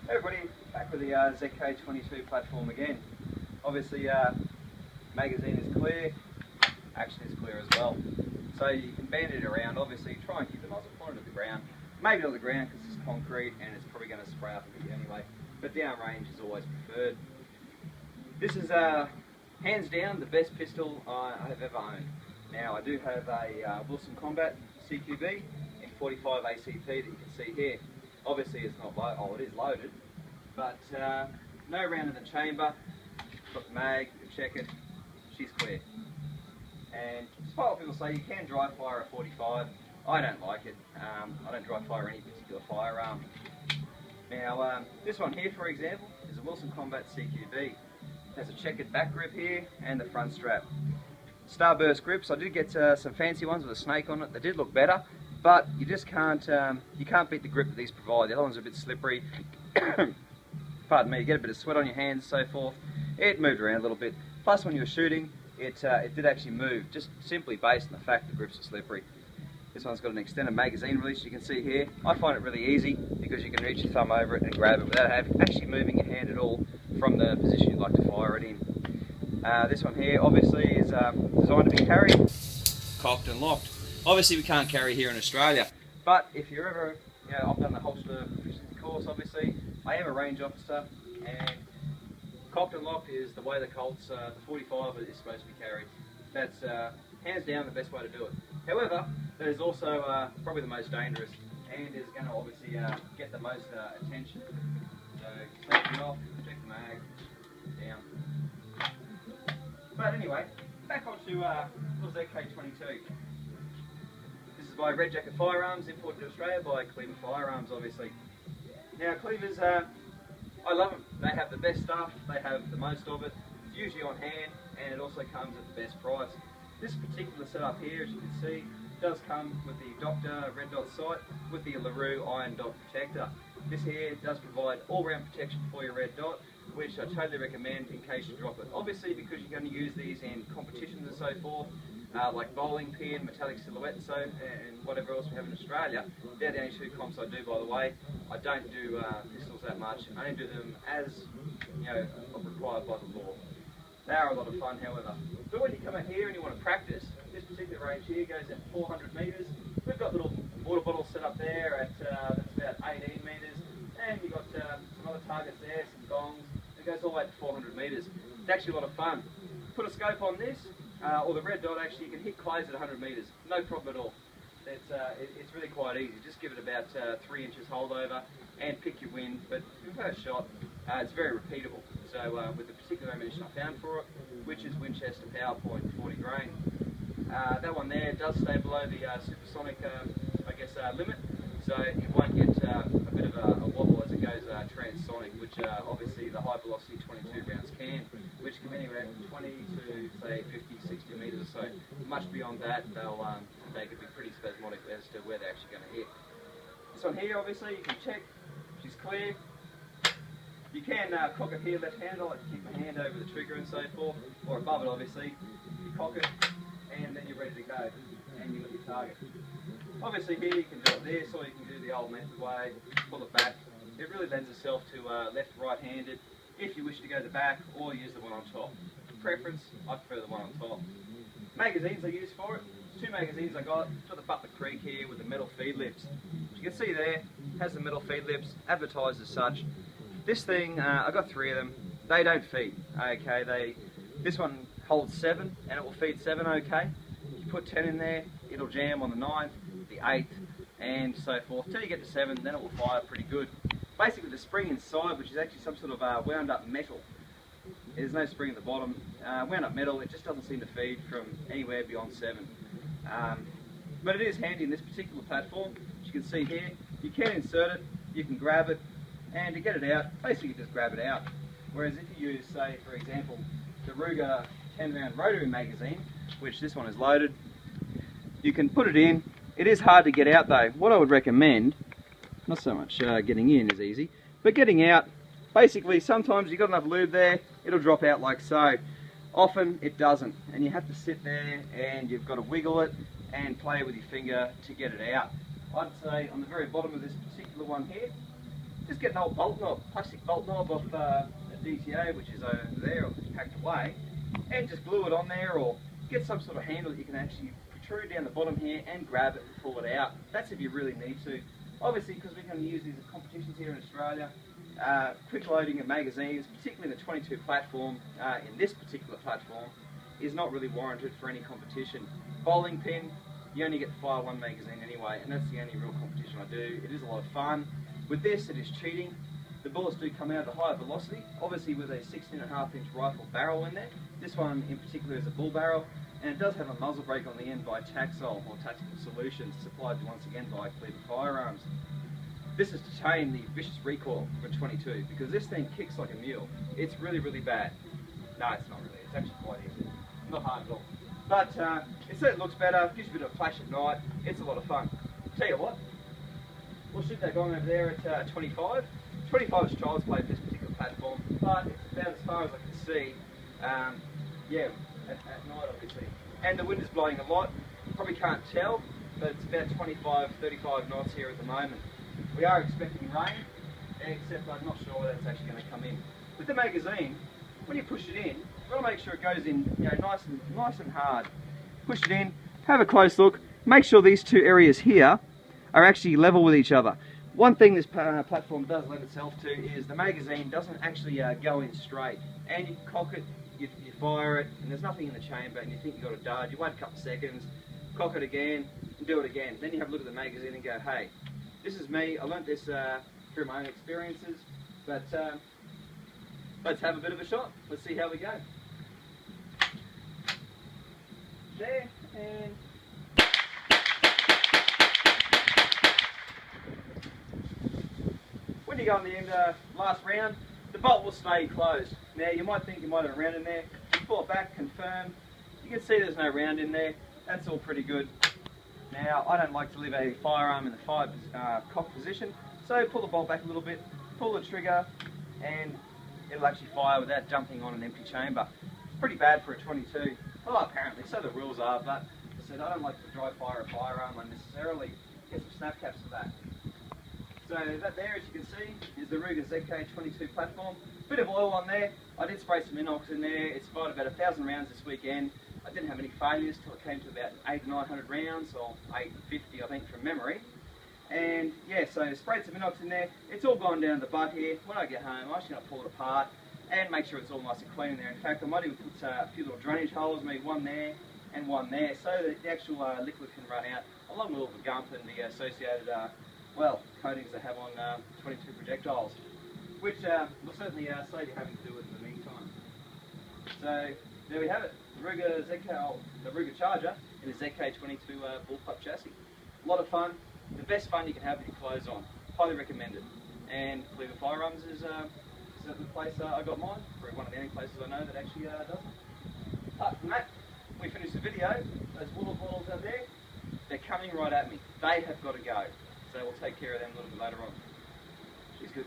Hey everybody, back with the ZK22 platform again. Obviously magazine is clear, action is clear as well. So you can bend it around, obviously try and keep the muzzle pointed at the ground. Maybe not the ground because it's concrete and it's probably going to spray up a bit anyway, but downrange is always preferred. This is hands down the best pistol I have ever owned. Now I do have a Wilson Combat CQB in 45 ACP that you can see here. Obviously it's not loaded, oh it is loaded, but no round in the chamber, got the mag, you can check it, she's clear. And despite what people say, you can dry fire a 45, I don't like it, I don't dry fire any particular firearm. Now this one here for example is a Wilson Combat CQB. It has a checkered back grip here and the front strap. Starburst grips, I did get some fancy ones with a snake on it, they did look better. But you just can't, you can't beat the grip that these provide. The other ones are a bit slippery. Pardon me, you get a bit of sweat on your hands and so forth. It moved around a little bit. Plus when you were shooting, it did actually move, just simply based on the fact the grips are slippery. This one's got an extended magazine release, you can see here. I find it really easy because you can reach your thumb over it and grab it without actually moving your hand at all from the position you'd like to fire it in. This one here obviously is designed to be carried, cocked and locked. Obviously we can't carry here in Australia, but if you're ever, I've done the holster proficiency course obviously, I am a range officer and cocked and locked is the way the Colts, the 45 is supposed to be carried. That's hands down the best way to do it. However, that is also probably the most dangerous and is going to obviously get the most attention. So take it off, check the mag, down. But anyway, back onto ZK22. This is by Red Jacket Firearms, imported to Australia by Cleaver Firearms, obviously. Now, Cleavers, I love them. They have the best stuff, they have the most of it, it's usually on hand, and it also comes at the best price. This particular setup here, as you can see, does come with the Dr. Red Dot sight with the LaRue Iron Dot Protector. This here does provide all-round protection for your red dot, which I totally recommend in case you drop it. Obviously, because you're going to use these in competitions and so forth, like bowling pin, metallic silhouette and whatever else we have in Australia. They're the only two comps I do, by the way. I don't do pistols that much. I only do them as required by the law. They are a lot of fun, however. But when you come out here and you want to practice, this particular range here goes at 400 metres. We've got little water bottles set up there at that's about 18 metres, and you've got some other targets there, some gongs. It goes all the way to 400 metres. It's actually a lot of fun. Put a scope on this, or the red dot, actually you can hit clays at 100 metres, no problem at all. It's really quite easy. Just give it about 3 inches holdover and pick your wind, but in first shot it's very repeatable. So with the particular ammunition I found for it, which is Winchester PowerPoint 40 grain, that one there does stay below the supersonic limit, so it won't get a bit of a wobble as it goes transonic, which obviously the high velocity 22 rounds can, which can be anywhere from 20 to say 50, 60 metres or so. Much beyond that, they could be pretty spasmodic as to where they're actually going to hit. This one here, obviously, you can check, she's clear. You can cock it here left hand, I like to keep my hand over the trigger and so forth, or above it obviously. You cock it, and then you're ready to go, and you've got your target. Obviously here you can do it this, or you can do the old method way, pull it back. It really lends itself to left right-handed, if you wish to go to the back, or use the one on top. Preference, I prefer the one on top. Magazines I use for it, 2 magazines I got the Butler Creek here with the metal feed lips. As you can see there, has the metal feed lips, advertised as such. This thing, I got 3 of them, they don't feed, okay, this one holds 7 and it will feed 7 okay. You put 10 in there, it'll jam on the 9th, the 8th and so forth, till you get to 7, then it will fire pretty good. Basically the spring inside, which is actually some sort of wound up metal, there's no spring at the bottom, wound up metal, it just doesn't seem to feed from anywhere beyond 7. But it is handy in this particular platform. As you can see here, you can insert it, you can grab it, and to get it out, basically you just grab it out. Whereas if you use, say, for example, the Ruger 10-round rotary magazine, which this one is loaded, you can put it in. It is hard to get out though. What I would recommend, not so much getting in is easy, but getting out, basically sometimes you've got enough lube there, it'll drop out like so. Often it doesn't, and you have to sit there and you've got to wiggle it and play with your finger to get it out. I'd say on the very bottom of this particular one here, just get an old bolt knob, plastic bolt knob off a DTA, which is over there or packed away, and just glue it on there, or get some sort of handle that you can actually protrude down the bottom here and grab it and pull it out. That's if you really need to. Obviously, because we can use these competitions here in Australia, quick loading of magazines, particularly the 22 platform, in this particular platform, is not really warranted for any competition. Bowling pin, you only get to fire one magazine anyway, and that's the only real competition I do. It is a lot of fun. With this, it is cheating. The bullets do come out at a higher velocity, obviously with a 16.5-inch rifle barrel in there. This one in particular is a bull barrel, and it does have a muzzle brake on the end by Taxol, or Tactical Solutions, supplied once again by Cleveland Firearms. This is to tame the vicious recoil of a 22, because this thing kicks like a mule. It's really, really bad. No, it's not really. It's actually quite easy. Not hard at all. But it certainly looks better, gives you a bit of a flash at night. It's a lot of fun. Tell you what, we'll shoot that going over there at 25. 25 is child's play for this particular platform, but it's about as far as I can see. Yeah, at night obviously. And the wind is blowing a lot. You probably can't tell, but it's about 25, 35 knots here at the moment. We are expecting rain, except I'm not sure whether it's actually going to come in. With the magazine, when you push it in, you've got to make sure it goes in, nice and hard. Push it in, have a close look, make sure these two areas here are actually level with each other. One thing this platform does lend itself to is the magazine doesn't actually go in straight. And you cock it, you fire it, and there's nothing in the chamber, and you think you've got a dud. You wait a couple of seconds, cock it again, and do it again. Then you have a look at the magazine and go, hey, this is me. I learnt this through my own experiences, but let's have a bit of a shot. Let's see how we go. There, and when you go on the end last round, the bolt will stay closed. Now you might think you might have a round in there. You pull it back, confirm. You can see there's no round in there. That's all pretty good. Now I don't like to leave a firearm in the cock position, so pull the bolt back a little bit, pull the trigger, and it'll actually fire without jumping on an empty chamber. It's pretty bad for a 22. Well, apparently, so the rules are, but as I said, I don't like to dry fire a firearm unnecessarily. Get some snap caps for that. So that there, as you can see, is the Ruger ZK22 platform. Bit of oil on there. I did spray some inox in there. It's fired about 1,000 rounds this weekend. I didn't have any failures till it came to about 800 to 900 rounds, or 850 I think from memory. And yeah, so sprayed some inox in there. It's all gone down the butt here. When I get home, I'm actually going to pull it apart and make sure it's all nice and clean in there. In fact, I might even put a few little drainage holes, maybe one there and one there, so that the actual liquid can run out, along with all the gump and the associated well, coatings they have on 22 projectiles, which will certainly save you having to do it in the meantime. So there we have it, the Ruger the Ruger Charger in the ZK22 bullpup chassis. A lot of fun, the best fun you can have with your clothes on. Highly recommended. And Cleveland Firearms is the place I got mine, probably one of the only places I know that actually does it. Apart from that, we finished the video. Those wattles out there, they're coming right at me. They have got to go. So we'll take care of them a little bit later on. She's good.